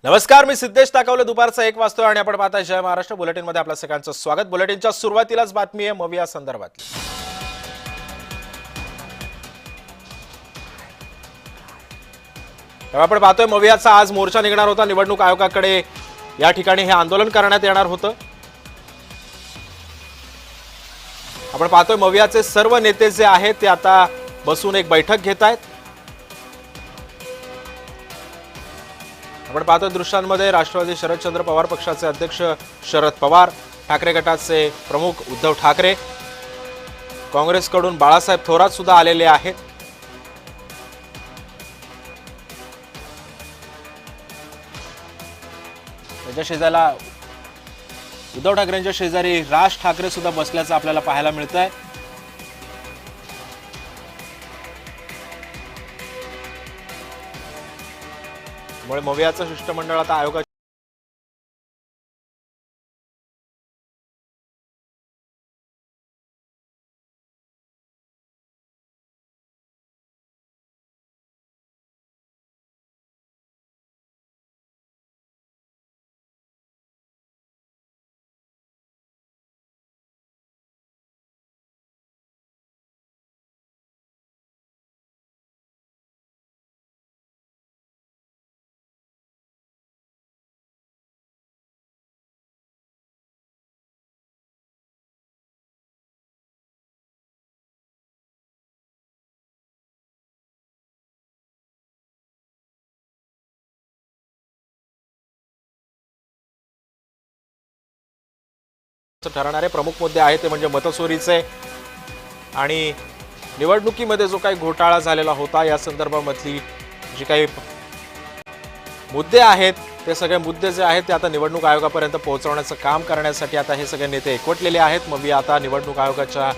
नमस्कार, मी सिद्धेश ताकवले. दुपारचा 1 वाजतोय आणि आपण पाहताय जय महाराष्ट्र बुलेटिन मध्ये आपल्या सगळ्यांचं स्वागत. बुलेटिनच्या सुरुवातीलाच बातमी आहे मविया संदर्भातली. आपण पाहतोय मवियाचा आज मोर्चा निघणार होता. निवडणूक आयोगाकडे या ठिकाणी हे आंदोलन करण्यात येणार होतं. आपण पाहतोय मवियाचे सर्व नेते जे आहेत ते आता बसून एक बैठक घेत आहेत. आपण पाहतोय दृश्यांमध्ये राष्ट्रवादी शरदचंद्र पवार पक्षाचे अध्यक्ष शरद पवार, ठाकरे गटाचे प्रमुख उद्धव ठाकरे, काँग्रेसकडून बाळासाहेब थोरात सुद्धा आलेले आहेत. त्याच्या शेजारला उद्धव ठाकरेंच्या शेजारी राज ठाकरे सुद्धा बसल्याचं आपल्याला पाहायला मिळतंय. त्यामुळे मवियाचं शिष्टमंडळ आता आयोगाच्या ठरणारे प्रमुख मुद्दे आहेत ते म्हणजे मतचोरीचे आणि निवडणुकीमध्ये जो काही घोटाळा झालेला होता या संदर्भामधली जी काही मुद्दे आहेत ते सगळे मुद्दे जे आहेत ते आता निवडणूक आयोगापर्यंत पोहोचवण्याचं काम करण्यासाठी आता हे सगळे नेते एकवटलेले आहेत. मविया आता निवडणूक आयोगाच्या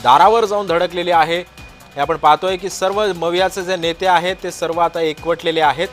दारावर जाऊन धडकलेले आहे. हे आपण पाहतोय की सर्व मवियाचे जे नेते आहेत ते सर्व आता एकवटलेले आहेत.